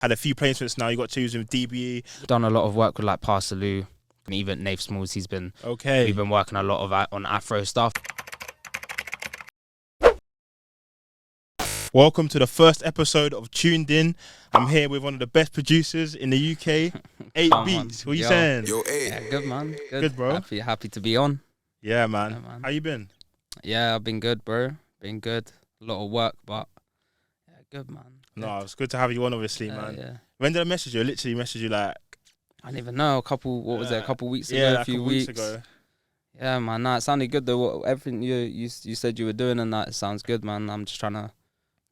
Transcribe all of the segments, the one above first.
had a few placements now. You got twos with DBE. Done a lot of work with like Parsaloo and even Nave Smalls. We've been working a lot of on Afro stuff. Welcome to the first episode of TunedIn. I'm here with one of the best producers in the UK, 8BEATS. What are you saying? Yeah, good man. Good, bro. Happy to be on. Yeah, man. How you been? Yeah, I've been good, bro. Been good. A lot of work, but yeah, good, man. Good. No, it's good to have you on, obviously, man. Yeah. When did I message you? I literally messaged you like... I don't even know. A couple weeks ago? Yeah, a few weeks ago. Yeah, man. Nah, it sounded good though. Everything you said you were doing and that, it sounds good, man. I'm just trying to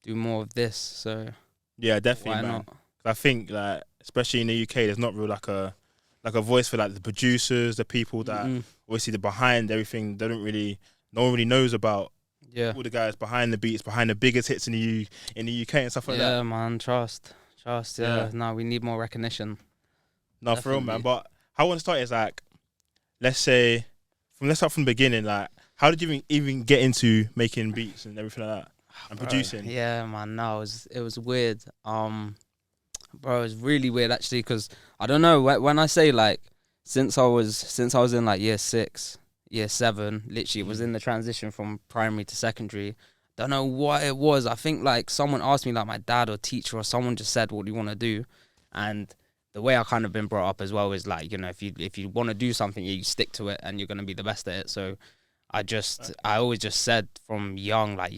do more of this, so... Yeah, definitely, why man. not? I think, like, especially in the UK, there's not real like a voice for like the producers, the people that obviously the behind everything. No one really knows about. Yeah, all the guys behind the beats, behind the biggest hits in the UK and stuff like that. Yeah, man. Trust. Yeah. No, we need more recognition. No, for real, man. But how I want to start is like, let's start from the beginning. Like, how did you even get into making beats and everything like that? And producing. Yeah, man. No, it was weird. Bro, it was really weird actually, because I don't know, when I say like since I was in like year 6, year 7, literally it was in the transition from primary to secondary. Don't know what it was. I think like someone asked me, like my dad or teacher or someone just said, what do you want to do? And the way I kind of been brought up as well is like, you know, if you want to do something, you stick to it and you're going to be the best at it. So I always just said from young, I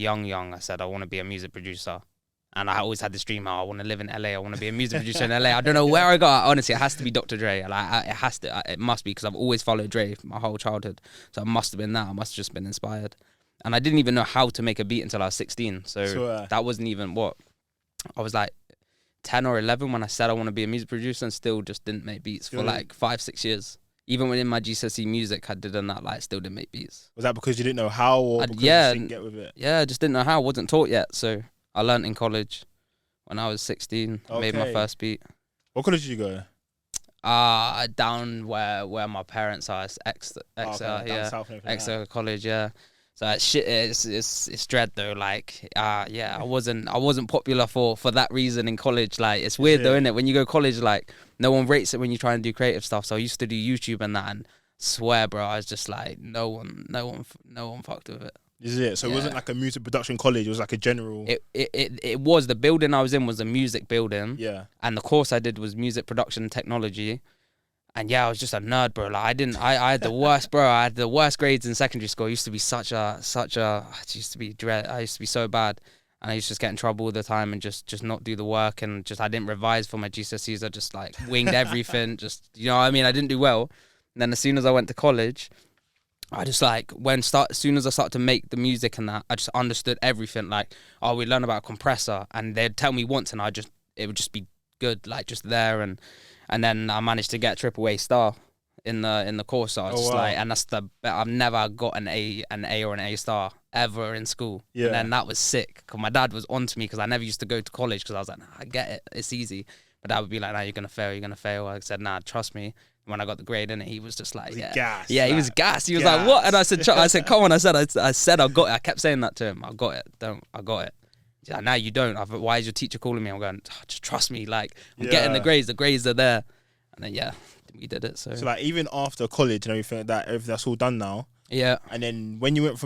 said I want to be a music producer. And I always had this dream, I want to live in LA, I want to be a music producer in LA. I don't know where I got it. Honestly, it has to be Dr. Dre. Like, it must be, because I've always followed Dre my whole childhood. So it must have been that. I must have just been inspired. And I didn't even know how to make a beat until I was 16. So that wasn't even what. I was like 10 or 11 when I said I want to be a music producer, and still just didn't make beats for like 5-6 years. Even within my GCSE music, I didn't still didn't make beats. Was that because you didn't know how, or because you didn't get with it? Yeah, I just didn't know how. I wasn't taught yet, so I learned in college when I was 16. I made my first beat. What college did you go? Down where my parents are. It's Exeter College, yeah. So shit, it's dread though. Like, yeah, I wasn't popular for that reason in college. Like, it's weird though, isn't it? When you go college, like, no one rates it when you try and do creative stuff. So I used to do YouTube and that, and swear, bro, I was just like, no one fucked with it. Is it? So it wasn't like a music production college, it was like a general... It was. The building I was in was a music building. Yeah. And the course I did was music production technology. And yeah, I was just a nerd, bro. Like, I had the worst, bro. I had the worst grades in secondary school. I used to be I used to be so bad. And I used to just get in trouble all the time and just not do the work, and I didn't revise for my GCSEs. I just like winged everything. Just, you know what I mean? I didn't do well. And then as soon as I went to college, I just like, as soon as I started to make the music and that, I just understood everything. Like, we learn about a compressor, and they'd tell me once, and it would just be good, like just there. And then I managed to get AAA star in the course. So I was like, and that's I've never got an A or an A star ever in school. Yeah. And then that was sick, because my dad was onto me, because I never used to go to college, because I was like, nah, I get it, it's easy. But dad would be like, nah, you're gonna fail. I said, nah, trust me. When I got the grade in it, he was just like, he was gassed. He was like, what? And I said, come on. I said, I got it. I kept saying that to him. I got it. I got it. He's like, no, you don't. Why is your teacher calling me? I'm going, just trust me. Like, I'm getting the grades. The grades are there. And then, we did it. So like, even after college and everything like that, everything that's all done now. Yeah. And then when you went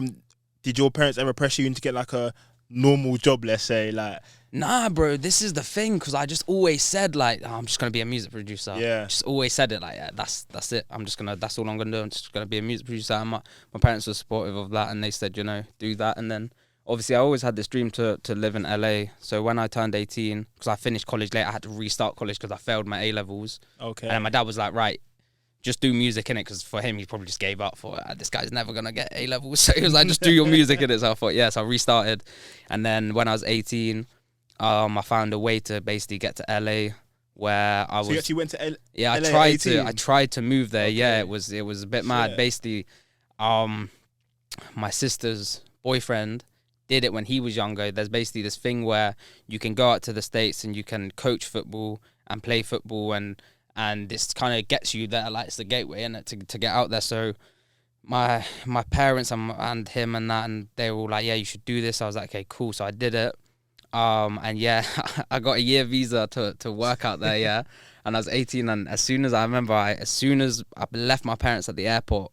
did your parents ever pressure you into get like a normal job, let's say, like? Nah, bro, this is the thing, because I just always said, like, I'm just going to be a music producer. Yeah. Just always said it, like, that's it. That's all I'm going to do. I'm just going to be a music producer. And my parents were supportive of that, and they said, you know, do that. And then, obviously, I always had this dream to live in LA. So when I turned 18, because I finished college late, I had to restart college because I failed my A-levels. Okay. And my dad was like, right, just do music in it, because for him, he probably just gave up for this guy's never going to get A-levels. So he was like, just do your music in it. So I thought, yes, I restarted. And then when I was 18... I found a way to basically get to LA, where I was. So you actually went to LA? Yeah, I tried to move there. Okay. Yeah, it was a bit mad. Basically, my sister's boyfriend did it when he was younger. There's basically this thing where you can go out to the States and you can coach football and play football, and this kind of gets you there. Like, it's the gateway, innit, to get out there. So my parents and him and that, and they were all like, yeah, you should do this. I was like, okay, cool. So I did it. And yeah, I got a year visa to work out there, yeah. And I was 18, and as soon as I left my parents at the airport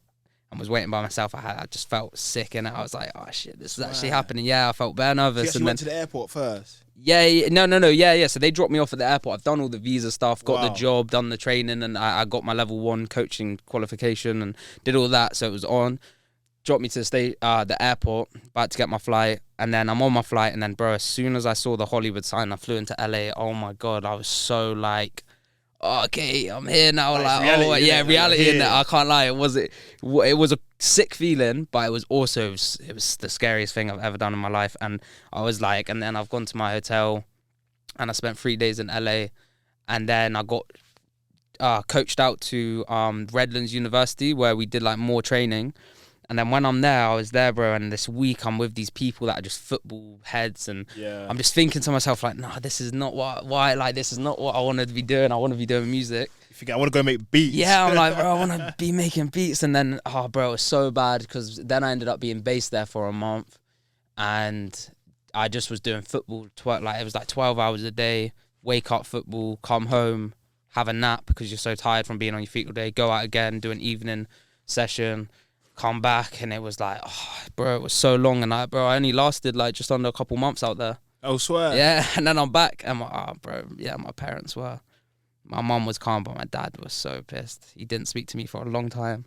and was waiting by myself, I just felt sick, and I was like, oh shit, this is actually happening. Yeah, I felt bare nervous. So you actually went to the airport first? Yeah, no, yeah. So they dropped me off at the airport. I've done all the visa stuff, got the job, done the training, and I got my level 1 coaching qualification and did all that. So it was on. Dropped me to the airport, about to get my flight, and then I'm on my flight, and then bro, as soon as I saw the Hollywood sign, I flew into LA. Oh my god, I was so like, oh, okay, I'm here now. Like reality in there. I can't lie, it was a sick feeling, but it was the scariest thing I've ever done in my life. And I was like, and then I've gone to my hotel, and I spent 3 days in LA, and then I got coached out to Redlands University, where we did like more training. And then when I'm there, I was there, bro, and this week I'm with these people that are just football heads, and I'm just thinking to myself, like, nah, this is not this is not what I want to be doing. I want to be doing music. You think I want to go make beats? Yeah, I'm like, bro, I want to be making beats. And then, bro, it was so bad, because then I ended up being based there for a month, and I just was doing football. It was like 12 hours a day, wake up, football, come home, have a nap because you're so tired from being on your feet all day, go out again, do an evening session, come back, and it was like, bro, it was so long, and I only lasted like just under a couple months out there. Oh, swear. Yeah, and then I'm back, and my parents were. My mum was calm, but my dad was so pissed. He didn't speak to me for a long time.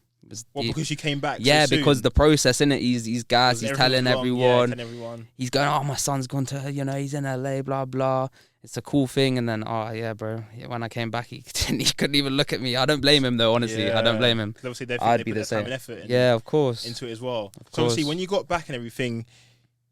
Because you came back? Yeah, so soon? Because the process, innit? He's gassed. He's telling everyone. Yeah, everyone. He's going, oh, my son's gone to, he's in LA, blah blah. It's a cool thing. And then, yeah, bro. Yeah, when I came back, he couldn't even look at me. I don't blame him though, honestly. I don't blame him. Obviously, I'd be the same. Yeah, of course. Into it as well. So obviously, when you got back and everything,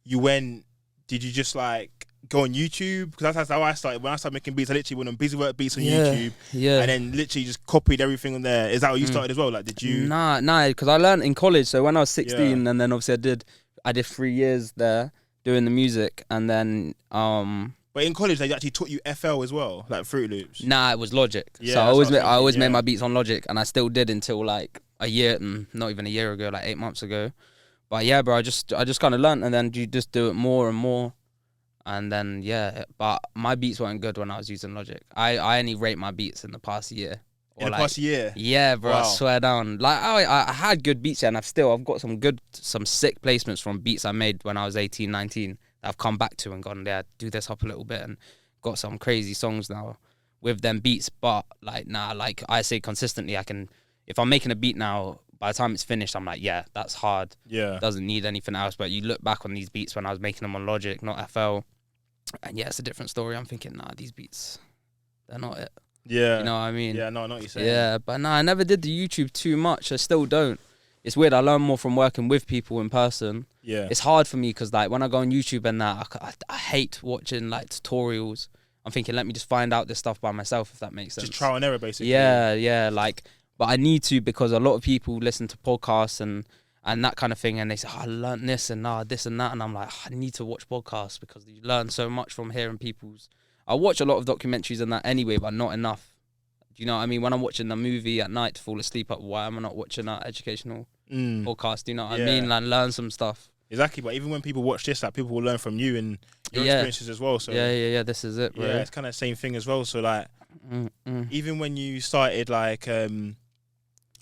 did you just like go on YouTube? Because that's how I started. When I started making beats, I literally went on Busy Work Beats on YouTube. Yeah. And then literally just copied everything on there. Is that how you started as well? Like, did you? Nah, because I learned in college. So when I was 16, and then obviously I did 3 years there doing the music, and then But in college, they actually taught you FL as well, like Fruit Loops. Nah, it was Logic. Yeah, so I always made my beats on Logic, and I still did until like a year, not even a year ago, like 8 months ago. But yeah, bro, I just kind of learned, and then you just do it more and more. And then, yeah, but my beats weren't good when I was using Logic. I only rate my beats in the past year. Past year? Yeah, bro, wow. I swear down. Like, I had good beats, and I've got some sick placements from beats I made when I was 18, 19 that I've come back to and gone, yeah, do this up a little bit, and got some crazy songs now with them beats. But, like, like I say consistently, if I'm making a beat now, by the time it's finished, I'm like, yeah, that's hard. Yeah. Doesn't need anything else. But you look back on these beats when I was making them on Logic, not FL, and yeah, it's a different story. I'm thinking, these beats, they're not it. Yeah. You know what I mean? Yeah, no, I know what you're saying. Yeah, but I never did the YouTube too much. I still don't. It's weird. I learn more from working with people in person. Yeah. It's hard for me because, like, when I go on YouTube and that, I hate watching, like, tutorials. I'm thinking, let me just find out this stuff by myself, if that makes sense. Just trial and error, basically. Yeah, like, but I need to, because a lot of people listen to podcasts and that kind of thing, and they say, I learned this and this and that, and I'm like, I need to watch podcasts because you learn so much from hearing people's. I watch a lot of documentaries and that anyway, but not enough. Do you know what I mean? When I'm watching the movie at night to fall asleep, why am I not watching that educational podcast? Do you know what I mean? Like, learn some stuff. Exactly, but even when people watch this, like, people will learn from you and your experiences as well. So yeah, this is it, bro. Yeah, it's kind of the same thing as well. So, like, even when you started, like,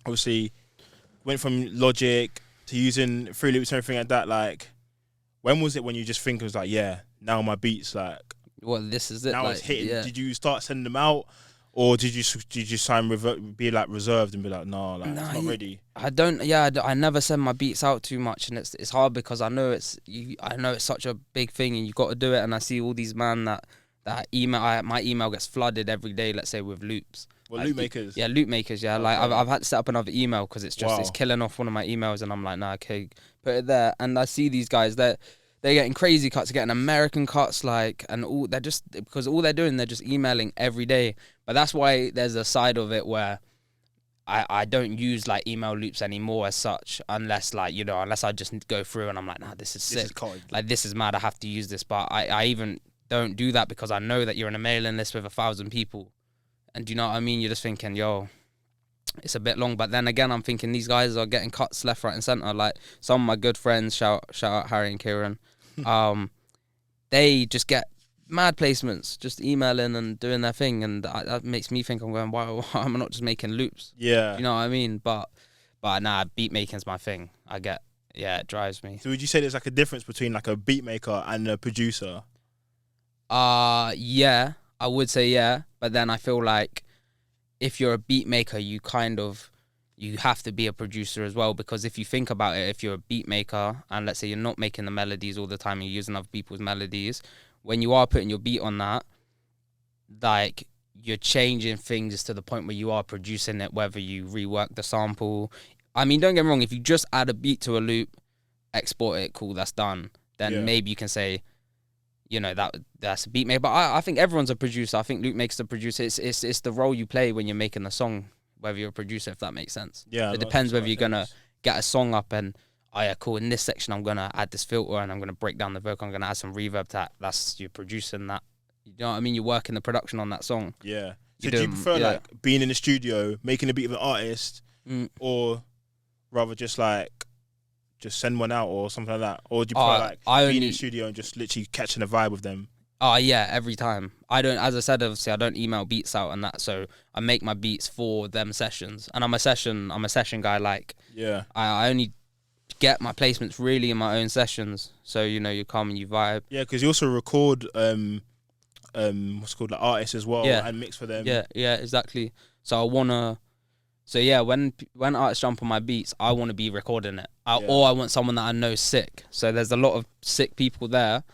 obviously went from Logic to using Fruit Loops and everything like that, like, when was it when you just think it was like, yeah, now my beats, like, well, this is it. Now like, it's hitting. Yeah. Did you start sending them out, or did you be like reserved and be like, no, like, it's not ready? I don't. Yeah, I never send my beats out too much, and it's hard because I know it's such a big thing, and you got to do it. And I see all these that email. My email gets flooded every day. Let's say with loops. Well, loop makers. Yeah, loop makers. Yeah, okay. Like I've had to set up another email because it's killing off one of my emails, and I'm like, nah, okay, put it there. And I see these guys that. They're getting crazy cuts, getting American cuts, like, and all. They're just, because all they're doing, they're just emailing every day. But that's why there's a side of it where I don't use, like, email loops anymore as such, unless, like, unless I just go through and I'm like, nah, this is sick. Like, this is mad, I have to use this. But I even don't do that because I know that you're in a mailing list with 1,000 people. And do you know what I mean? You're just thinking, yo, it's a bit long. But then again, I'm thinking these guys are getting cuts left, right and centre. Like, some of my good friends, shout out Harry and Kieran, they just get mad placements, just emailing and doing their thing, and that makes me think I'm going, why am I not just making loops? Yeah. You know what I mean? But nah, beat making's my thing. It drives me. So would you say there's like a difference between like a beat maker and a producer? Yeah, I would say yeah, but then I feel like if you're a beat maker, you have to be a producer as well, because if you think about it, if you're a beat maker and let's say you're not making the melodies all the time, you're using other people's melodies, when you are putting your beat on that, like you're changing things to the point where you are producing it, whether you rework the sample. I mean, don't get me wrong, if you just add a beat to a loop, export it, cool, that's done. Then maybe you can say, you know, that's a beat maker. But I think everyone's a producer. I think loop makers a producer. It's the role you play when you're making a song, whether you're a producer, if that makes sense. Yeah. It depends whether you're going to get a song up and, oh yeah, cool, in this section I'm going to add this filter and I'm going to break down the vocal, I'm going to add some reverb to that. That's, you're producing that. You know what I mean? You're working the production on that song. Yeah. So do you prefer like being in the studio, making a beat with an artist, or rather just send one out or something like that? Or do you prefer being in the studio and just literally catching a vibe with them? Oh yeah, every time. I don't, as I said, obviously I don't email beats out and that, so I make my beats for them sessions. And I'm a session guy. Like, yeah, I only get my placements really in my own sessions. So you know, you come and you vibe. Yeah, because you also record what's called like artists as well, and mix for them. Yeah, exactly. So when artists jump on my beats, I want to be recording it, or I want someone that I know sick. So there's a lot of sick people there,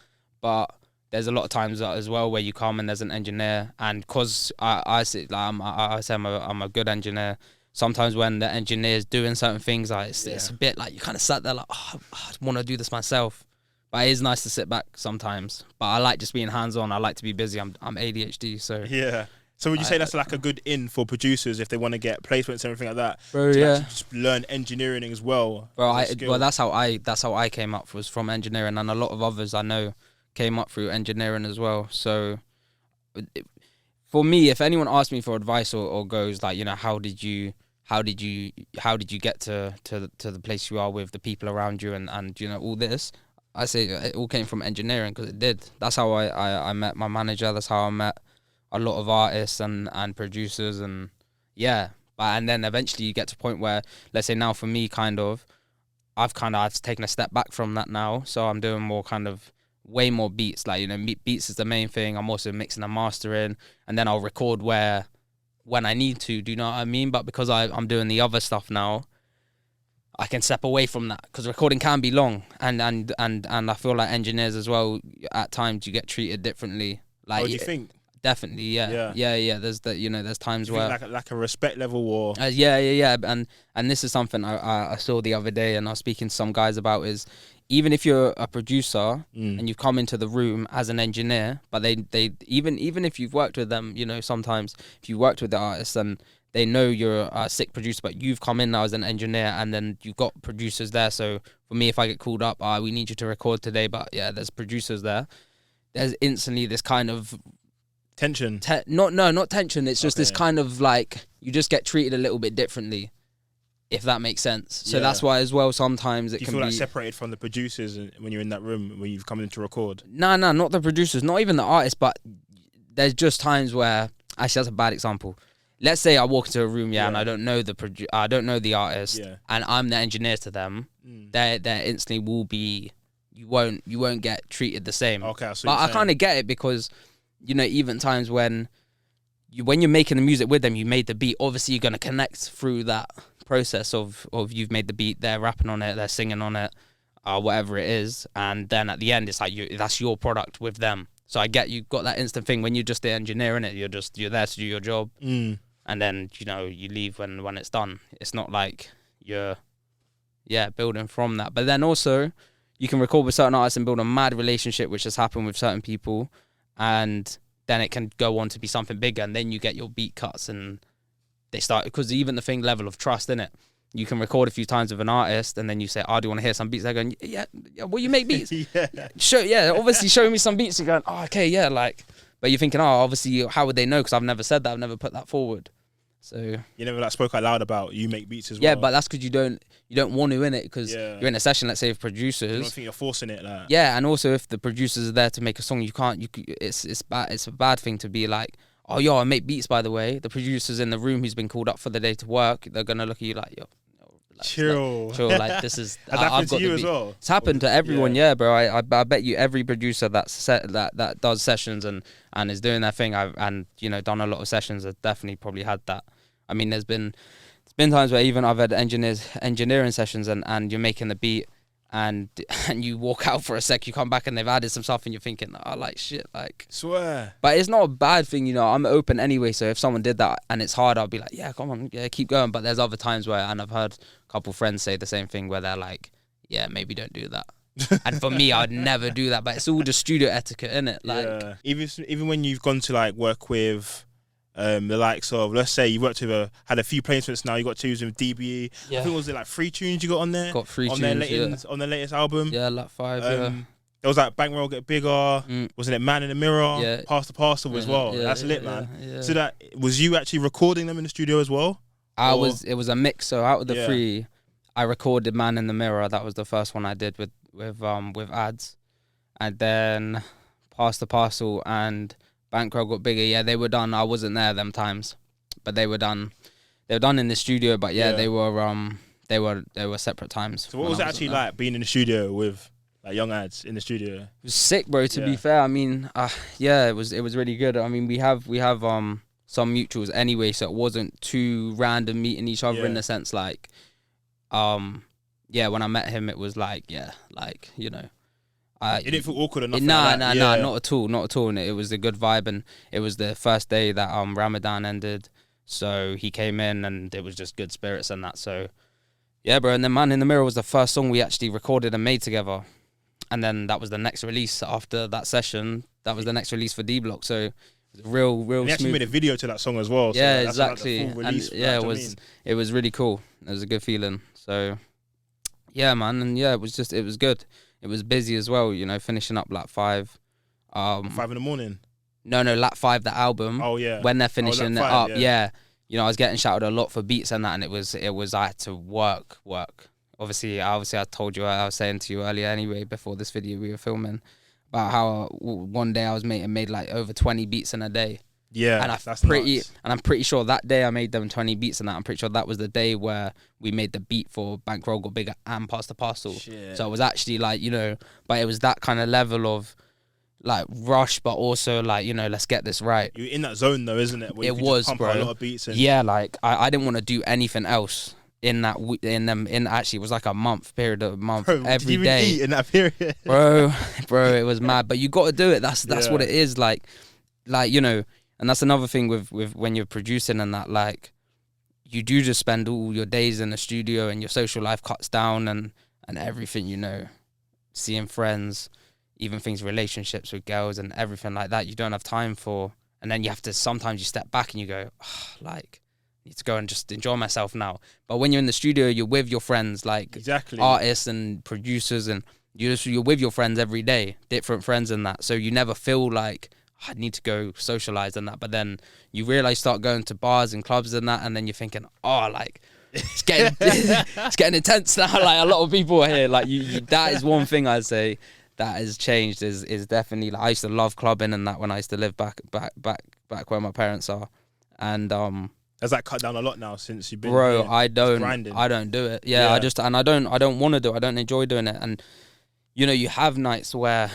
but there's a lot of times as well where you come and there's an engineer, and because I say I'm a good engineer. Sometimes when the engineer's doing certain things, it's a bit like you kind of sat there like, oh, I want to do this myself. But it is nice to sit back sometimes. But I like just being hands-on. I like to be busy. I'm ADHD, so yeah. So would you say that's like a good in for producers if they want to get placements and everything like that? Bro, to just learn engineering as well. Bro, that's how I came up, was from engineering, and a lot of others I know came up through engineering as well. So for me, if anyone asks me for advice or goes like, you know, how did you get to the place you are with the people around you and you know all this, I say it all came from engineering, because it did. That's how I met my manager. That's how I met a lot of artists and producers, and and then eventually you get to a point where, let's say now for me, I've taken a step back from that now, so I'm doing more way more beats. Like, you know, beats is the main thing. I'm also mixing and mastering, and then I'll record when I need to. Do you know what I mean? But because I'm doing the other stuff now, I can step away from that, because recording can be long, and I feel like engineers as well, at times you get treated differently. Like, do you think? Definitely, yeah. There's that, you know, there's times where like a respect level, or and this is something I saw the other day, and I was speaking to some guys about, is even if you're a producer and you've come into the room as an engineer, but they even if you've worked with them, you know, sometimes if you worked with the artists and they know you're a sick producer, but you've come in now as an engineer, and then you've got producers there. So for me, if I get called up, we need you to record today, but there's producers there. There's instantly this kind of tension. Not tension. It's just this kind of like, you just get treated a little bit differently, if that makes sense. So that's why as well sometimes it can be... Do you feel like separated from the producers when you're in that room when you've come in to record? No, not the producers, not even the artists, but there's just times where... Actually, that's a bad example. Let's say I walk into a room, and I don't know I don't know the artist, and I'm the engineer to them. There instantly will be... You won't get treated the same. Okay, but I kind of get it, because... You know, even times when you're making the music with them, you made the beat, obviously you're going to connect through that process of you've made the beat, they're rapping on it, they're singing on it, whatever it is, and then at the end it's like that's your product with them. So I get you've got that instant thing when you're just the engineer in it, you're there to do your job, and then, you know, you leave when it's done. It's not like you're building from that. But then also you can record with certain artists and build a mad relationship, which has happened with certain people, and then it can go on to be something bigger, and then you get your beat cuts and they start, because even the thing level of trust in it, you can record a few times with an artist and then you say, do you want to hear some beats? They're going, well, you make beats. Obviously show me some beats. You're going, okay, like, but you're thinking, obviously how would they know, because I've never said that, I've never put that forward. So you never like spoke out loud about you make beats as well. Yeah, but that's because you don't want to in it, because you're in a session. Let's say with producers, you don't think you're forcing it. Like. Yeah, and also if the producers are there to make a song, you can't. It's bad. It's a bad thing to be like, oh yo, I make beats by the way. The producer's in the room who's been called up for the day to work. They're gonna look at you like, yo. Like, chill. Like this is. Has happened to you as well? It's happened to everyone, yeah, bro. I bet you every producer that does sessions and is doing their thing, and done a lot of sessions, has definitely probably had that. I mean, there's been times where even I've had engineering sessions and you're making the beat and you walk out for a sec, you come back and they've added some stuff and you're thinking, oh, like shit, like. Swear. But it's not a bad thing, I'm open anyway. So if someone did that and it's hard, I'll be like, yeah, come on, yeah, keep going. But there's other times where, and I've heard a couple friends say the same thing, where they're like, yeah, maybe don't do that. And for me, I'd never do that. But it's all just studio etiquette, innit? Like, even when you've gone to like work with the likes of, let's say you worked with had a few placements now, you got tunes with DBE. Yeah. I think was it like 3 tunes you got on there? Got 3 on tunes, on their latest album. Yeah, like 5, yeah. There was like Bankroll Get Bigger, wasn't it Man in the Mirror, yeah. Pass the Parcel as well. Yeah, That's lit, man. Yeah. So that, was you actually recording them in the studio as well? It was a mix. So out of the 3, I recorded Man in the Mirror. That was the first one I did with ads. And then Pass the Parcel and Bankroll Got Bigger. Yeah, they were done. I wasn't there them times, but they were done. They were done in the studio, but they were separate times. So what was it actually like being in the studio with like young ads in the studio? It was sick, bro. To be fair, I mean, it was really good. I mean, we have some mutuals anyway, so it wasn't too random meeting each other in the sense like, when I met him, it was like, it didn't feel awkward or nothing. Nah, not at all. And it was a good vibe, and it was the first day that Ramadan ended, so he came in, and it was just good spirits and that. So, yeah, bro. And then Man in the Mirror was the first song we actually recorded and made together, and then that was the next release after that session. That was the next release for D Block. So, it was real. And they actually made a video to that song as well. So yeah, that's exactly. Like the full release, and it was really cool. It was a good feeling. So, yeah, man, and it was good. It was busy as well, finishing up Lap 5. 5 in the morning? No, Lap 5, the album. Oh, yeah. When they're finishing Lap 5, it up, I was getting shouted a lot for beats and that, and it was I had to work. Obviously, I told you, I was saying to you earlier anyway, before this video we were filming, about how one day I was made like over 20 beats in a day. Yeah, and I'm pretty sure that day I made them 20 beats and that. I'm pretty sure that was the day where we made the beat for Bankroll Got Bigger and Pass the Parcel. Shit. So it was actually like, but it was that kind of level of like rush, but also like, let's get this right. You're in that zone though, isn't it? Where it was, pump bro. A lot of beats and... Yeah, like I didn't want to do anything else in that actually it was like a period of a month, bro, every did you day. even eat in that period? bro, it was mad. But you got to do it. That's what it is. Like and that's another thing with when you're producing and that, like, you do just spend all your days in the studio and your social life cuts down and everything, seeing friends, even things, relationships with girls and everything like that, you don't have time for. And then you have to, sometimes you step back and you go, like, I need to go and just enjoy myself now. But when you're in the studio, you're with your friends, like exactly. artists and producers, and you're with your friends every day, different friends and that. So you never feel like, I need to go socialize and that, but then you realize, start going to bars and clubs and that, and then you're thinking, oh, like, it's getting intense now. Like, a lot of people are here. Like, you that is one thing I'd say that has changed. Is definitely, like, I used to love clubbing and that when I used to live back where my parents are, and has that cut down a lot now since you've been? Bro, here, I don't do it. Yeah, I don't want to do it. I don't enjoy doing it, and you have nights where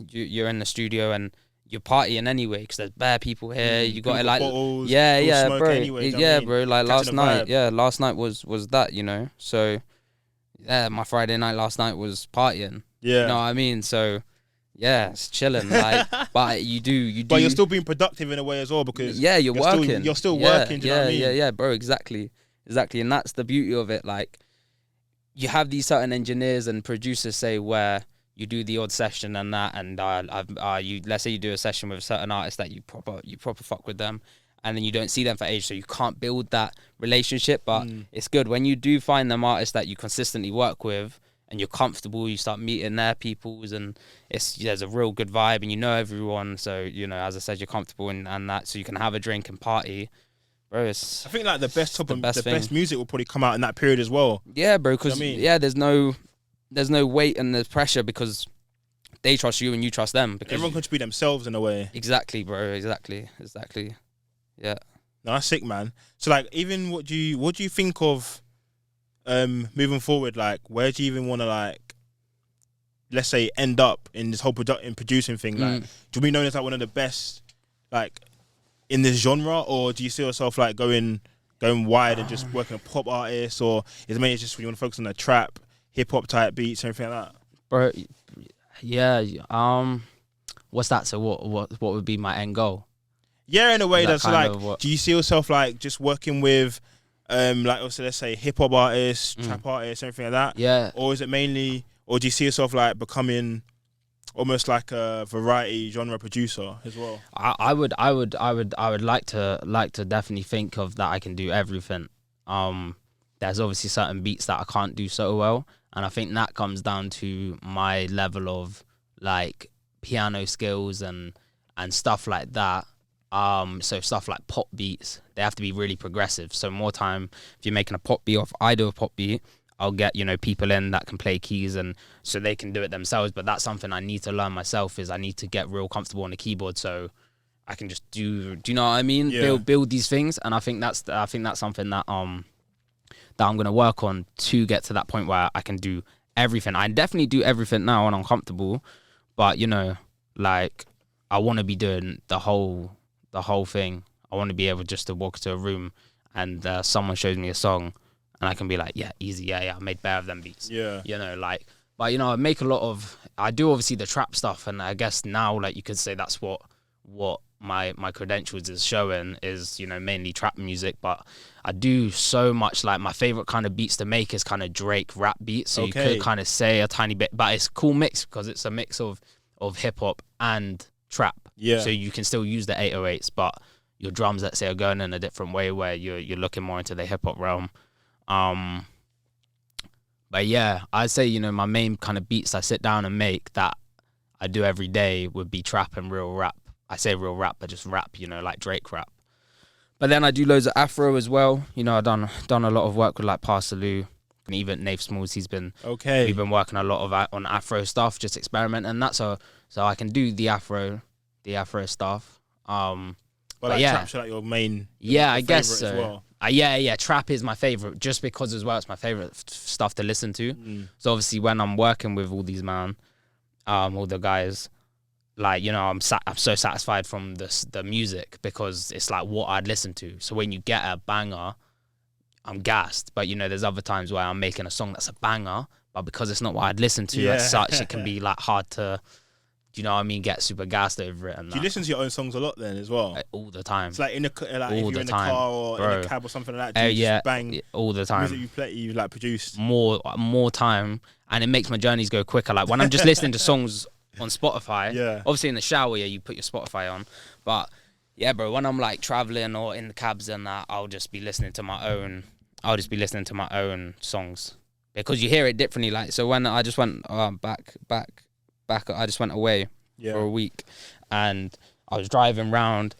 you're in the studio and you're partying anyway because there's bare people here. You got it like bottles, bro, anyway, bro. Like last night was that, So yeah, my Friday night last night was partying. Yeah, you know what I mean. So yeah, it's chilling. Like, but you do. But you're still being productive in a way as well because you're working. You're still working. Do you know what I mean? Yeah, bro. Exactly. And that's the beauty of it. Like, you have these certain engineers and producers say where you do the odd session and that, and let's say you do a session with a certain artist that you proper fuck with them, and then you don't see them for age, so you can't build that relationship. But it's good when you do find them artists that you consistently work with, and you're comfortable. You start meeting their peoples, and there's a real good vibe, and everyone. So as I said, you're comfortable and that, so you can have a drink and party. bro. I think like the best music will probably come out in that period as well. Yeah, bro. Because there's no weight and there's pressure because they trust you and you trust them. Because everyone can just be themselves in a way. Exactly, bro. Exactly. Yeah. No, that's sick, man. So like, even what do you think of moving forward? Like, where do you even want to, like, let's say, end up in this whole producing thing? Like, do you be known as like one of the best, like, in this genre, or do you see yourself like going wide and just working a pop artist, or is it mainly just when you want to focus on the trap, hip hop type beats, anything like that? Bro, yeah. What's that? So what would be my end goal? Yeah, in a way that's like, do you see yourself like just working with, like also let's say hip hop artists, trap artists, everything like that? Yeah. Or is it mainly, or do you see yourself like becoming almost like a variety genre producer as well? I would like to definitely think of that I can do everything. There's obviously certain beats that I can't do so well, and I think that comes down to my level of like piano skills and stuff like that. So stuff like pop beats, they have to be really progressive. So more time, if you're making a pop beat, or if I do a pop beat, I'll get, people in that can play keys and so they can do it themselves. But that's something I need to learn myself, is I need to get real comfortable on the keyboard so I can just do you know what I mean? Yeah. Build these things. And I think that's something that I'm gonna work on to get to that point where I can do everything. I definitely do everything now and I'm comfortable, but like I want to be doing the whole thing. I want to be able just to walk into a room and someone shows me a song and I can be like, yeah, easy, yeah, I made better of them beats. Yeah. But I make a lot of, I do obviously the trap stuff, and I guess now, like, you could say that's what my credentials is showing is, mainly trap music. But I do so much, like, my favorite kind of beats to make is kind of Drake rap beats. So you could kind of say a tiny bit, but it's a cool mix because it's a mix of hip hop and trap. Yeah. So you can still use the 808s, but your drums, let's say, are going in a different way where you're looking more into the hip hop realm. But yeah, I'd say, my main kind of beats I sit down and make that I do every day would be trap and real rap. I say real rap, but just rap, like Drake rap. But then I do loads of Afro as well. I've done a lot of work with like Parsaloo and even Nave Smalls. We've been working a lot of on Afro stuff, just experimenting and that. So I can do the Afro stuff. But yeah, trap's like your main. Yeah, I guess so. As well. Yeah, trap is my favorite, just because as well it's my favorite stuff to listen to. So obviously when I'm working with all these all the guys, like, I'm so satisfied from the music because it's like what I'd listen to. So when you get a banger, I'm gassed. But there's other times where I'm making a song that's a banger, but because it's not what I'd listen to as such, it can be like hard to, get super gassed over it. And do you listen to your own songs a lot then as well? All the time. It's like if you're in the car or in a cab or something like that, do you just bang all the time. Music you like produced? More time, and it makes my journeys go quicker. Like when I'm just listening to songs on Spotify, obviously in the shower, you put your Spotify on, but yeah, bro, when I'm like traveling or in the cabs and that, I'll just be listening to my own songs because you hear it differently. Like, so when I just went back, I just went away for a week, and I was driving round,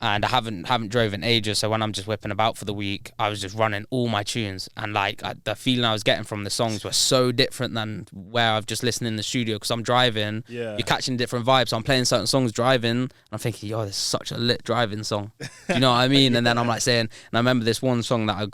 and I haven't drove in ages. So when I'm just whipping about for the week, I was just running all my tunes, and like the feeling I was getting from the songs was so different than where I've just listened in the studio. Because I'm driving, you're catching different vibes. So I'm playing certain songs driving, and I'm thinking, yo, this is such a lit driving song. Do you know what I mean? And then I'm like saying, and I remember this one song that I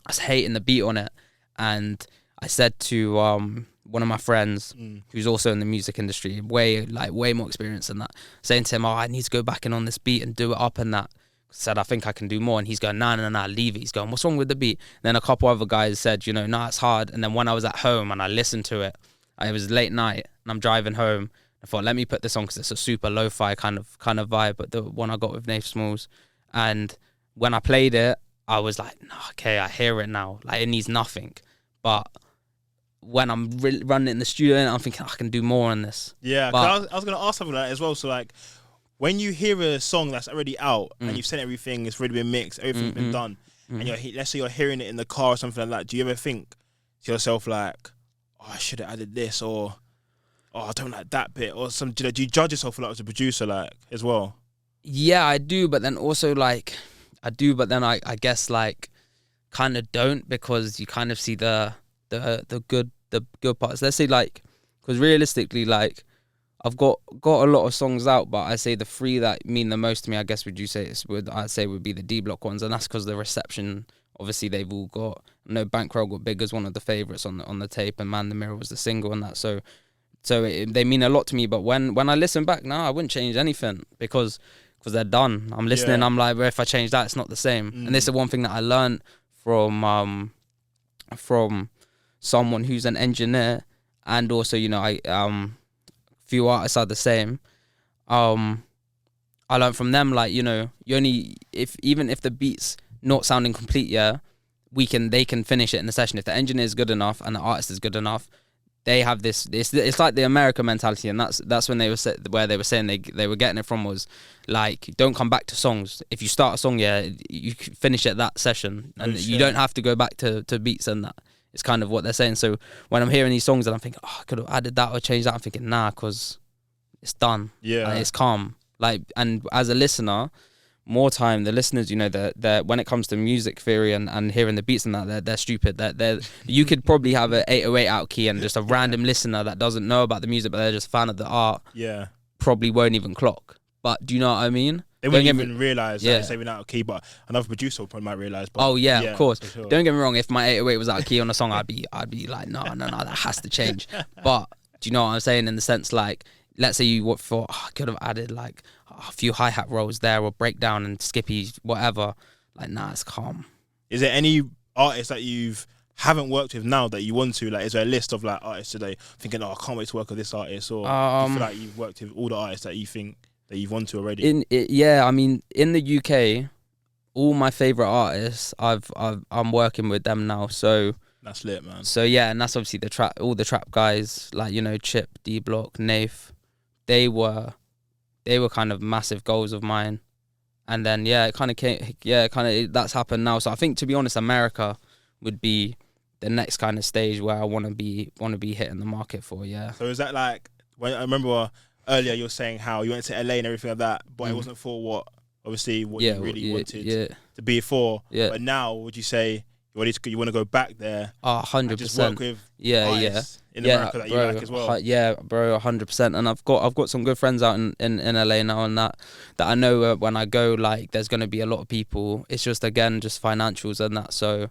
was hating the beat on it, and I said to one of my friends who's also in the music industry, way more experience than that, saying to him, I need to go back in on this beat and do it up and that. Said, I think I can do more. And he's going, nah, leave it. He's going, what's wrong with the beat? And then a couple other guys said, nah, it's hard. And then when I was at home and I listened to it, it was late night and I'm driving home. I thought, let me put this on because it's a super lo-fi kind of vibe, but the one I got with Nave Smalls. And when I played it, I was like, no, okay, I hear it now. Like, it needs nothing. But when I'm running in the studio, I'm thinking I can do more on this. Yeah, I was going to ask something like that as well. So like, when you hear a song that's already out and you've sent everything, it's already been mixed, everything's been done, and let's say you're hearing it in the car or something like that, do you ever think to yourself like, I should have added this, or I don't like that bit, or some? Do you judge yourself a lot as a producer, like, as well? Yeah, I do, but then also like, do, but then I guess like kind of don't, because you kind of see the good parts. Let's say like, because realistically, like I've got a lot of songs out, but I say the 3 that mean the most to me, I guess I'd say would be the D Block ones, and that's because the reception. Obviously, they've all got. No, Bankroll got big as one of the favorites on the tape, and Man the Mirror was the single and that. So they mean a lot to me. But when I listen back now, I wouldn't change anything because they're done. I'm listening. I'm like, well, if I change that, it's not the same. And this is one thing that I learned from someone who's an engineer, and also I few artists are the same. I learned from them, like, you only even if the beat's not sounding complete, they can finish it in the session. If the engineer is good enough and the artist is good enough, they have this. It's like the American mentality, and that's when they were saying they were getting it from was like, don't come back to songs. If you start a song, you finish it that session, and you don't have to go back to beats and that. It's kind of what they're saying. So when I'm hearing these songs and I'm thinking, I could have added that or changed that, I'm thinking, nah, because it's done. Yeah, it's calm. Like, and as a listener, more time, the listeners, they're when it comes to music theory and hearing the beats and that, they're stupid. You could probably have an 808 out key, and just a random listener that doesn't know about the music, but they're just a fan of the art. Yeah, probably won't even clock. But do you know what I mean? They wouldn't even realise that it's even out of key, but another producer probably might realise. Of course. Sure. Don't get me wrong, if my 808 was out of key on a song, I'd be like, no, that has to change. But do you know what I'm saying? In the sense, like, let's say you thought, I could have added like a few hi-hat rolls there, or breakdown and skippy, whatever. Like, nah, it's calm. Is there any artists that haven't worked with now that you want to? Like, is there a list of like artists today thinking, I can't wait to work with this artist? Or do you feel like you've worked with all the artists that you think that you've won to already? I mean, in the UK, all my favourite artists, I'm working with them now. So that's lit, man. So yeah, and that's obviously all the trap guys, like, Chip, D Block, Nath. They were kind of massive goals of mine, and then it kind of that's happened now. So I think, to be honest, America would be the next kind of stage where I want to be hitting the market for. Yeah. So is that like, when I remember earlier you were saying how you went to LA and everything like that, but it wasn't for what you really wanted to be for. Yeah. But now, would you say you want to go back there? 100%. Just work with artists in America that you like as well. Yeah, bro, 100%. And I've got some good friends out in LA now, and that I know when I go, like, there's going to be a lot of people. It's just, again, just financials and that. So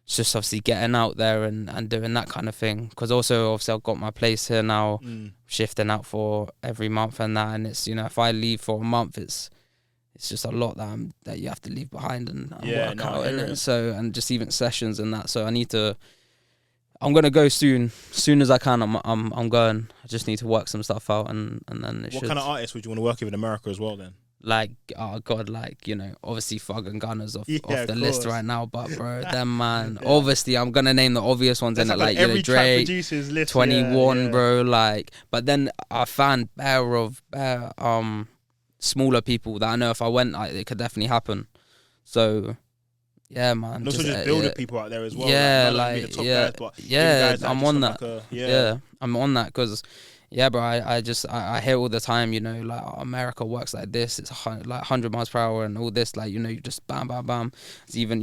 it's just obviously getting out there and doing that kind of thing. Because also, obviously, I've got my place here now, shifting out for every month and that. And it's, if I leave for a month, it's just a lot that you have to leave behind and work out in it. So, and just even sessions and that. So I'm gonna go soon as I can. I'm going. I just need to work some stuff out, and then What kind of artists would you want to work with in America as well then? Like, oh God, like, obviously Thug and Gunna's off the list right now, but bro, them man, obviously I'm gonna name the obvious ones in it, like, Drake, 21, bro, like, but then I found bare smaller people that I know if I went, it could definitely happen. So yeah, man. And also just building people out there as well. Yeah, I'm on that. I'm on that because, bro, I hear all the time, like, America works like this. It's like 100 miles per hour and all this, like, you just bam, bam, bam. It's even,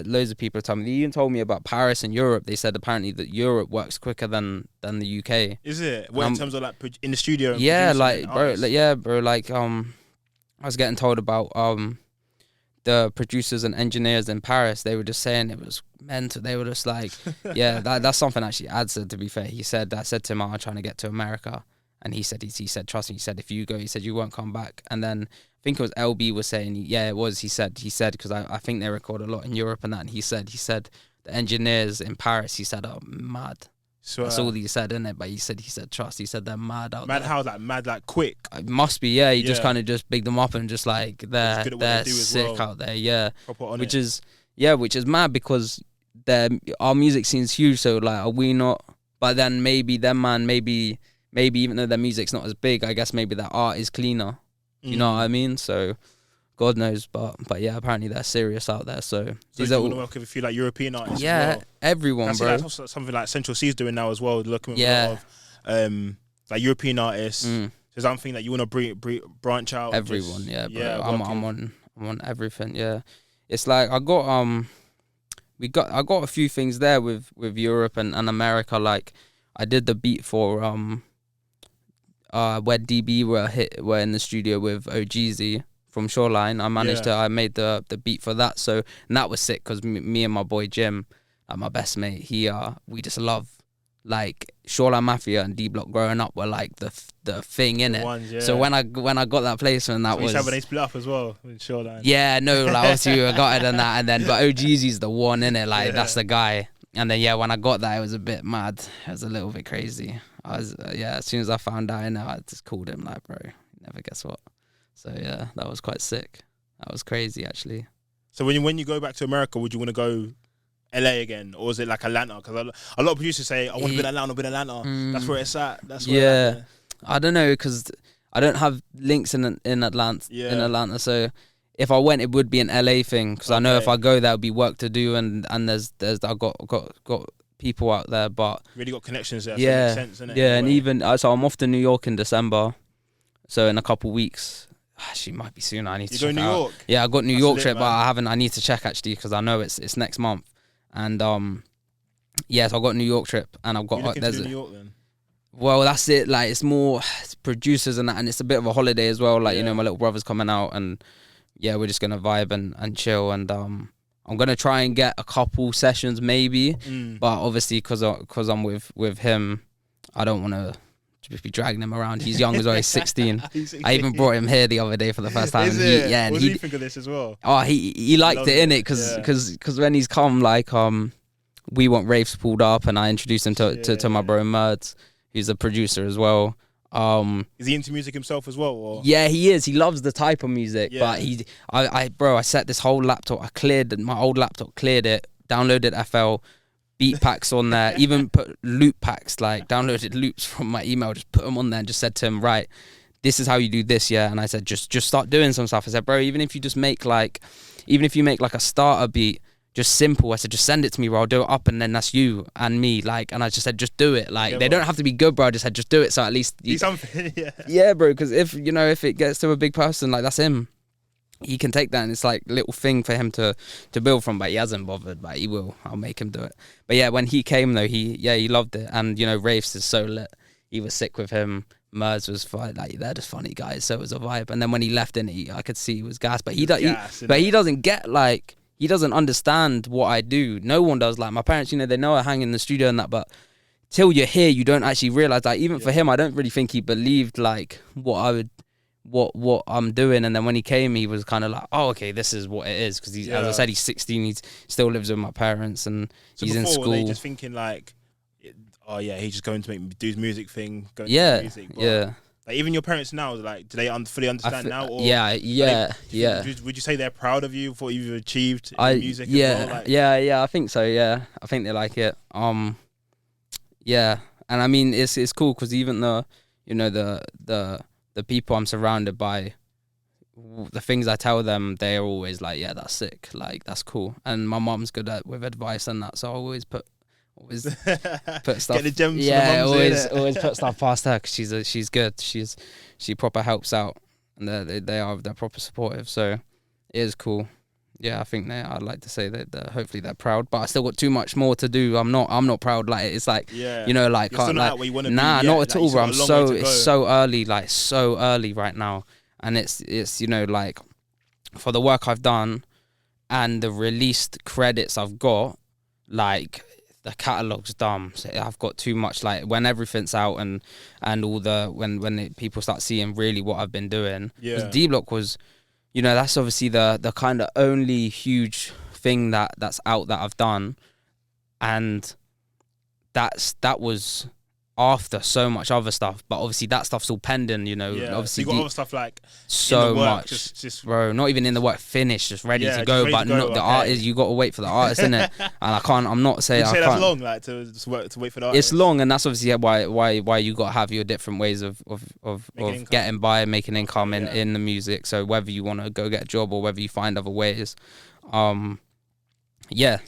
loads of people tell me. They even told me about Paris and Europe. They said apparently that Europe works quicker than the UK. Is it? What, in terms of like in the studio? Yeah, like, bro, like, I was getting told about the producers and engineers in Paris. They were just saying it was mental. They were just like, that's something actually Ad said, to be fair. I said to him, I'm trying to get to America. And he said, trust me, he said, if you go, he said, you won't come back. And then I think it was LB was saying, it was, he said, because I think they record a lot in Europe and that. And he said, the engineers in Paris, he said, are mad. So that's all he said, innit? But he said, trust. He said they're mad out there. Mad how? Like, mad, like, quick? It must be, He just kind of just bigged them up and just, like, they're sick out there, which is mad because our music scene's huge. So, like, are we not? But then maybe even though their music's not as big, I guess maybe their art is cleaner. You know what I mean? So God knows, but apparently they're serious out there. So you want to work with a few like European artists? Yeah, as well? Everyone, bro. That's also something like Central C's doing now as well. Looking at a lot of like European artists. So something that you want to branch out. Everyone, bro. I'm on everything. Yeah, it's like I got I got a few things there with Europe and America. Like I did the beat for where DB were in the studio with OGZ from Shoreline. I managed I made the beat for that. So and that was sick because me and my boy Jim, my best mate, we just love like Shoreline Mafia and D Block growing up were like the thing in it. Ones, yeah. So when I got that placement, that was when they split up as well with Shoreline. Yeah, no, like obviously we got it and that, and then but OGZ's the one in it, like that's the guy. And then when I got that, it was a bit mad. It was a little bit crazy. I was as soon as I found out, I just called him like, bro, you never guess what. So yeah, that was quite sick. That was crazy actually. So when you go back to America, would you want to go LA again, or is it like Atlanta? Because a lot of producers say, I want to be in Atlanta, That's where it's at. That's where I don't know, because I don't have links in Atlanta. Yeah. In Atlanta, so if I went, it would be an LA thing, because I know if I go, there would be work to do, and there's I got people out there, but really got connections there. Yeah, so it makes sense, innit? Yeah, and even so, I'm off to New York in December, so in a couple weeks. Actually, might be soon. I need to check New York? Yeah, I got New York trip, but I need to check actually, because I know it's next month. And so I got New York trip, and I've got there's New York then. Well, that's it. Like it's more producers and that, and it's a bit of a holiday as well. Like my little brother's coming out, and we're just gonna vibe and chill. And I'm gonna try and get a couple sessions maybe, but obviously because I'm with him, I don't want to just be dragging him around. He's young as well. He's 16. I even brought him here the other day for the first time. What did he think of this as well? Oh, he liked it, innit? Because when he's come, like we want raves pulled up, and I introduced him to my bro Merds, who's a producer as well. Is he into music himself as well? Or? Yeah, he is. He loves the type of music, but I set this whole laptop. I cleared my old laptop, cleared it, downloaded FL. Beat packs on there, even put loop packs, like downloaded loops from my email, just put them on there and just said to him, right, this is how you do this, and I said, just start doing some stuff. I said, bro, even if you make like a starter beat, just simple, I said, just send it to me, bro, I'll do it up, and then that's you and me, like, and I just said, just do it, like, they don't have to be good, bro, I just said, just do it, so at least something, bro, because if it gets to a big person, like, that's him. He can take that, and it's like a little thing for him to build from, but he hasn't bothered, but he will. I'll make him do it. But when he came though, he loved it, and Rafes is so lit. He was sick with him. Merz was fine, like they're just funny guys, so it was a vibe. And then when he left I could see he was gassed, but he doesn't get like, he doesn't understand what I do. No one does. Like my parents, they know I hang in the studio and that, but till you're here, you don't actually realize. Like even for him, I don't really think he believed like what I'm doing. And then when he came, he was kind of like, oh, okay, this is what it is, because as I said, he's 16, he still lives with my parents, and so he's in school. They just thinking like, oh yeah, he's just going to do his music thing, to music. But, like even your parents now, like, do they fully understand now? Or would you say they're proud of you for what you've achieved in music? As well? Like, I think so. Yeah, I think they like it. And I mean it's cool, because even the people I'm surrounded by, the things I tell them, they're always like, yeah, that's sick, like that's cool. And my mom's good with advice and that, so I always put stuff. Get the gems. Always put stuff past her, because she's good. She proper helps out, and they're proper supportive. So it is cool. Yeah, I think I'd like to say that hopefully they're proud, but I still got too much more to do. I'm not proud. Like it's like like you're still not where you want to be. Not at all, bro. It's so early, like so early right now, and it's like for the work I've done and the released credits I've got, like the catalog's dumb. So I've got too much. Like when everything's out and all when people start seeing really what I've been doing. Yeah, D Block was. That's obviously the kind of only huge thing that's out that I've done, and that was after so much other stuff. But obviously that stuff's all pending, Obviously you got other stuff like so in the work, much, just bro. Not even in the work, finished, just ready to go. But not the artist. You got to wait for the artist, innit? And I can't. I'm not saying. You say that's long, like to wait for the artist. It's long, and that's obviously why you got to have your different ways of getting by, making income in the music. So whether you want to go get a job or whether you find other ways, you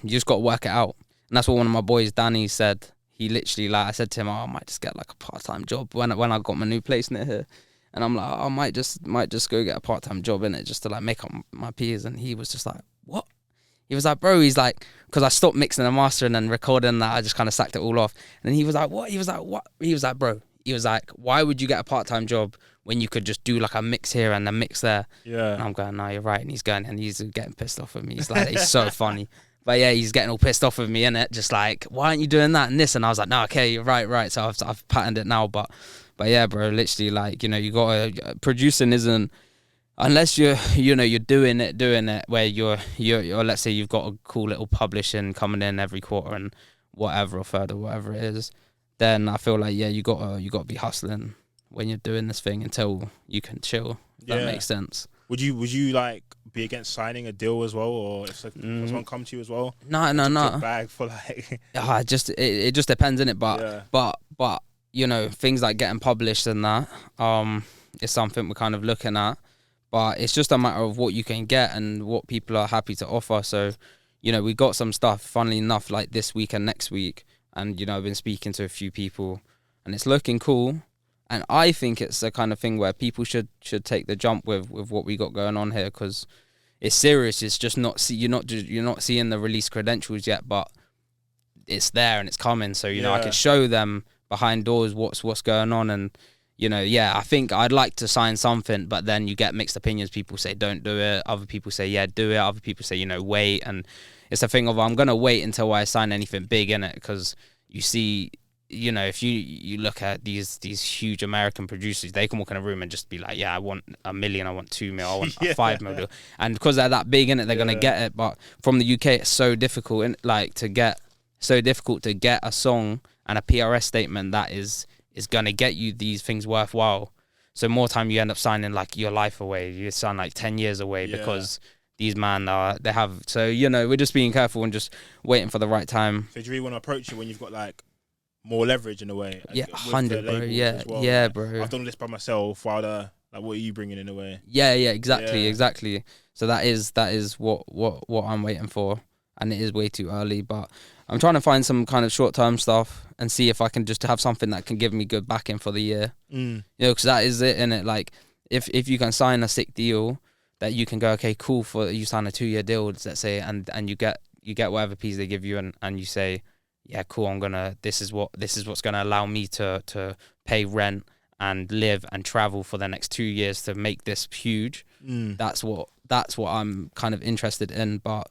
just got to work it out. And that's what one of my boys, Danny, said. He literally, like, I said to him, I might just get like a part-time job when I got my new place near here. And I'm like, I might just go get a part-time job in it, just to like make up my peers. And he was just like, what? He was like, bro, he's like, because I stopped mixing and mastering and recording that, I just kind of sacked it all off. And then he was like, what? He was like, what? He was like, bro, he was like, why would you get a part-time job when you could just do like a mix here and a mix there? Yeah. And I'm going, no, you're right. And he's going, and he's getting pissed off with me. He's like, he's so funny. But yeah, he's getting all pissed off with me, innit? Just like, why aren't you doing that and this? And I was like, no, okay, you're right. So I've patterned it now. But yeah, bro, literally, like, you know, you gotta, producing isn't, unless you're doing it where you're let's say you've got a cool little publishing coming in every quarter and whatever, or third, or whatever it is, then I feel like, yeah, you gotta be hustling when you're doing this thing until you can chill. If that makes sense. Would you like be against signing a deal as well, or if someone come to you as well? No. Bag for like. It just depends, innit? But you know, things like getting published and that is something we're kind of looking at. But it's just a matter of what you can get and what people are happy to offer. So, you know, we got some stuff, funnily enough, like this week and next week. And, you know, I've been speaking to a few people and it's looking cool. And I think it's the kind of thing where people should take the jump with what we got going on here, because it's serious. It's just you're not seeing the release credentials yet, but it's there and it's coming. So, you know, I can show them behind doors what's going on. And, you know, yeah, I think I'd like to sign something, but then you get mixed opinions. People say don't do it. Other people say, yeah, do it. Other people say, you know, wait. And it's a thing of, I'm going to wait until I sign anything big in it, because you see, you know, if you look at these huge American producers, they can walk in a room and just be like, yeah, I want $1 million, I want 2 mil, I want 5 mil, and because they're that big in it, they're gonna get it. But from the UK, it's so difficult, to get a song and a PRS statement that is gonna get you these things worthwhile. So more time you end up signing like your life away, you sign like 10 years away because these they have. So, you know, we're just being careful and just waiting for the right time. So do you really want to approach it when you've got like more leverage in a way? Yeah, 100, bro. Yeah, well? yeah, like, bro. I've done this by myself. While like, what are you bringing in a way? Yeah, exactly. So that is what I'm waiting for, and it is way too early. But I'm trying to find some kind of short-term stuff and see if I can just have something that can give me good backing for the year. You know, because that is it, innit? Like, if you can sign a sick deal that you can go, okay, cool, for you sign a 2-year deal, let's say, and you get whatever piece they give you, and you say, yeah, cool, this is what's gonna allow me to pay rent and live and travel for the next 2 years to make this huge. That's what I'm kind of interested in. But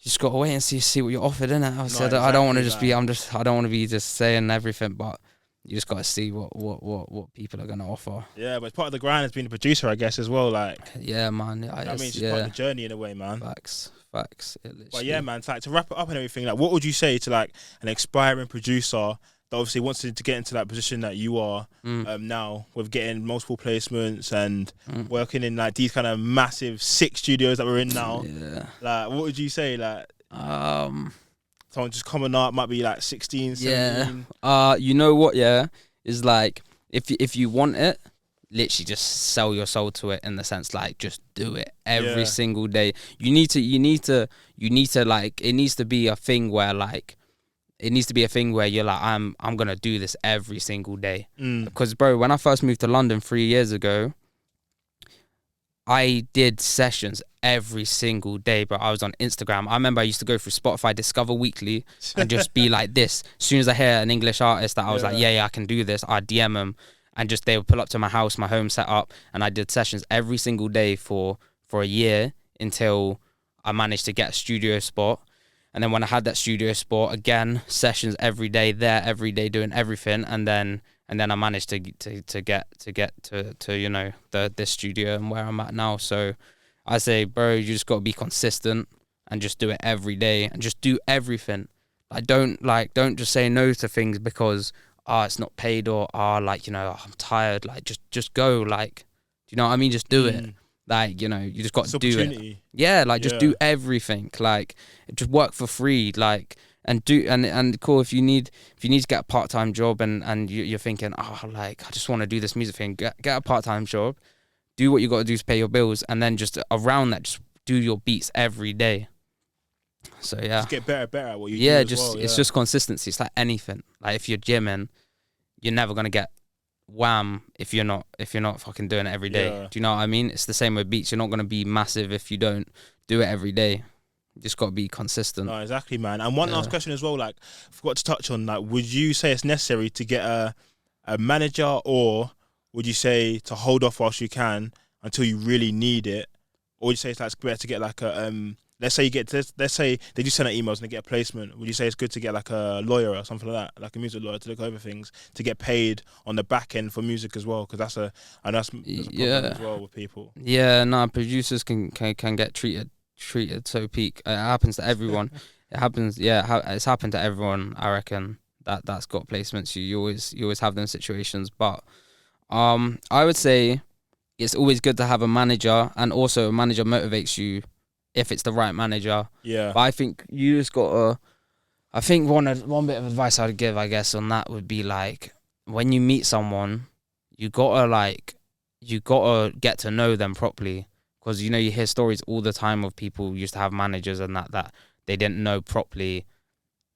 you just gotta wait and see what you're offered, innit? I don't want to just be I don't want to be just saying everything, but you just gotta see what people are gonna offer. Yeah, but it's part of the grind as being a producer, I guess, as well. Like, yeah, man. I mean, it's part of the journey in a way, man. Facts. But yeah, man, to wrap it up and everything, like, what would you say to like an aspiring producer that obviously wants to get into that position that you are now, with getting multiple placements and working in like these kind of massive 6 studios that we're in now? Like, what would you say? Like, someone just coming up, might be like 16, 17. You know what? Yeah, is like, if you want it, literally just sell your soul to it, in the sense, like, just do it every single day. You need to like, it needs to be a thing where like, you're like, I'm gonna do this every single day. Because, bro, when I first moved to London 3 years ago, I did sessions every single day, but I was on Instagram. I remember I used to go through Spotify Discover Weekly and just be like this. As soon as I hear an English artist that I was like, yeah, I can do this, I'd DM them, and just they would pull up to my house, my home set up, and I did sessions every single day for a year, until I managed to get a studio spot. And then when I had that studio spot, again, sessions every day, doing everything, and then I managed to get to you know, this studio and where I'm at now. So I say, bro, you just got to be consistent and just do it every day and just do everything. Don't just say no to things because it's not paid, or like, you know, I'm tired. Like, just go. Like, do you know what I mean? Just do it. Like, you know, you just got to do it. Yeah, like, just do everything. Like, just work for free. Like, and cool, if you need to get a part-time job and you're thinking, like, I just want to do this music thing, get a part-time job, do what you got to do to pay your bills, and then just around that, just do your beats every day. So yeah, just get better at what you do as well. It's just consistency. It's like anything. Like, if you're gymming, you're never gonna get wham if you're not fucking doing it every day. Do you know what I mean? It's the same with beats. You're not gonna be massive if you don't do it every day. just got to be consistent. No, exactly, man. And one last question as well, like, I forgot to touch on, like, would you say it's necessary to get a manager, or would you say to hold off whilst you can until you really need it? Or would you say it's like better to get like a let's say they do send out emails and they get a placement. Would you say it's good to get like a lawyer or something like that, like a music lawyer, to look over things, to get paid on the back end for music as well? Because that's a problem as well with people. Yeah, no, producers can get treated so peak. It happens to everyone. It happens. Yeah, it's happened to everyone. I reckon that's got placements. You always have those situations, but I would say it's always good to have a manager, and also a manager motivates you if it's the right manager. Yeah. But I think you just gotta. I think one bit of advice I'd give, I guess, on that would be like, when you meet someone, you gotta get to know them properly, because you hear stories all the time of people who used to have managers and that they didn't know properly,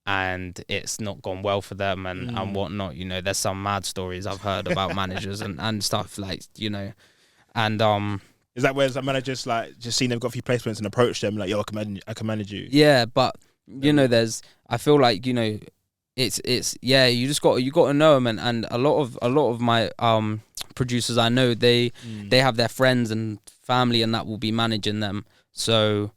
and it's not gone well for them and whatnot. There's some mad stories I've heard about managers and stuff, like, and is that where some managers like just seen they've got a few placements and approach them like, yo, I can manage you? Yeah, but I feel like it's you just got to know them, and a lot of my producers I know, they have their friends and family and that will be managing them, so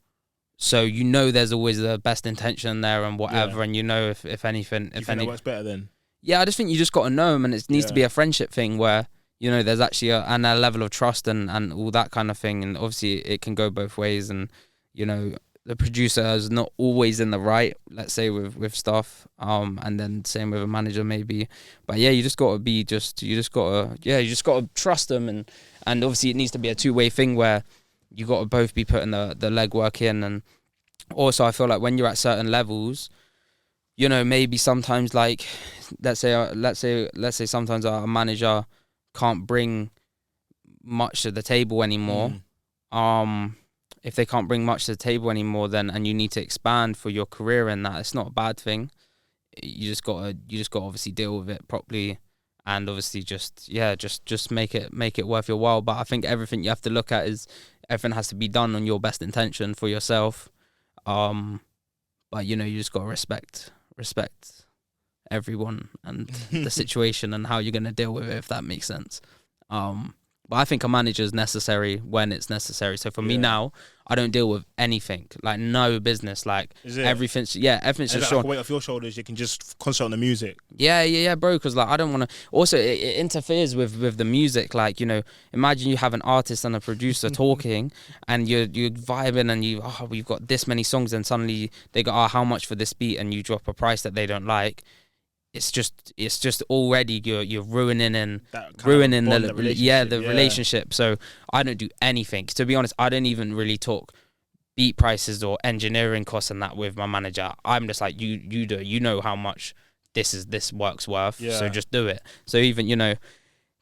there's always the best intention there and whatever, and if anything, you think that works better then? Yeah, I just think you just got to know them, and it needs to be a friendship thing where there's actually a level of trust and all that kind of thing, and obviously it can go both ways, and the producer is not always in the right, let's say, with stuff, and then same with a manager maybe, but yeah, you just got to trust them, and obviously it needs to be a two-way thing where you got to both be putting the legwork in. And also I feel like when you're at certain levels, maybe sometimes, like, let's say sometimes a manager can't bring much to the table anymore. If they can't bring much to the table anymore, then, and you need to expand for your career, and that, it's not a bad thing. You just got to obviously deal with it properly, and obviously just make it worth your while. But I think everything you have to look at is everything has to be done on your best intention for yourself. But you just got to respect everyone and the situation and how you're going to deal with it, if that makes sense. But I think a manager is necessary when it's necessary. So for me now, I don't deal with anything, like no business, like everything's just like a weight off your shoulders. You can just concentrate on the music. Yeah, bro. Because like I don't want to. Also, it interferes with the music. Like, imagine you have an artist and a producer talking, and you're vibing, and we've got this many songs, and suddenly they go, how much for this beat, and you drop a price that they don't like. It's just already you're ruining the relationship. So I don't do anything. To be honest, I don't even really talk beat prices or engineering costs and that with my manager. I'm just like, you do, how much this work's worth. Yeah. So just do it. So even there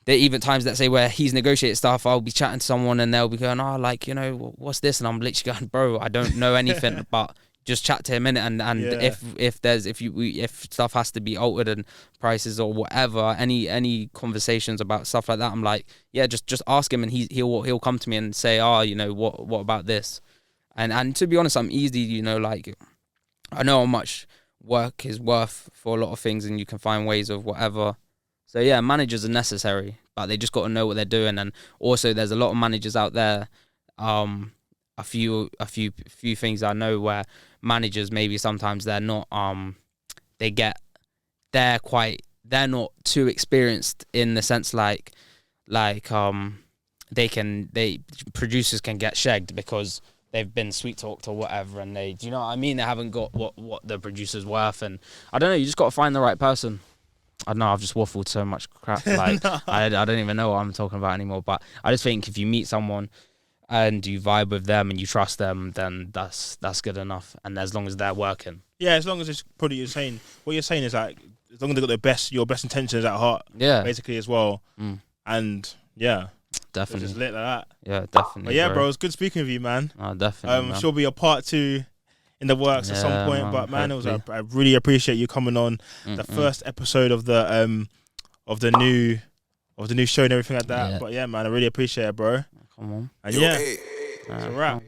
even times, let's say, where he's negotiated stuff, I'll be chatting to someone and they'll be going, what's this? And I'm literally going, bro, I don't know anything, but just chat to him in it, and if stuff has to be altered and prices or whatever, any conversations about stuff like that, I'm like, just ask him, and he'll come to me and say, what about this, and to be honest, I'm easy, like, I know how much work is worth for a lot of things, and you can find ways of whatever. So yeah, managers are necessary, but they just got to know what they're doing. And also there's a lot of managers out there, a few things I know where managers, maybe sometimes they're not they're not too experienced, in the sense like producers can get shagged because they've been sweet talked or whatever, and do you know what I mean, they haven't got what the producer's worth. And I don't know, you just got to find the right person. I don't know, I've just waffled so much crap, like I don't even know what I'm talking about anymore. But I just think if you meet someone and you vibe with them and you trust them, then that's good enough. And as long as they're working. Yeah, as long as it's probably what you're saying is like, as long as they've got your best intentions at heart. Yeah. Basically as well. And yeah. Definitely. Just lit like that. Yeah, definitely. But yeah, bro, it's good speaking with you, man. Oh, definitely. I'm sure there'll be a part 2 in the works at some point. But man, I really appreciate you coming on the first episode of the new show and everything like that. Yeah. But yeah, man, I really appreciate it, bro. Come on. And yeah, it's a wrap.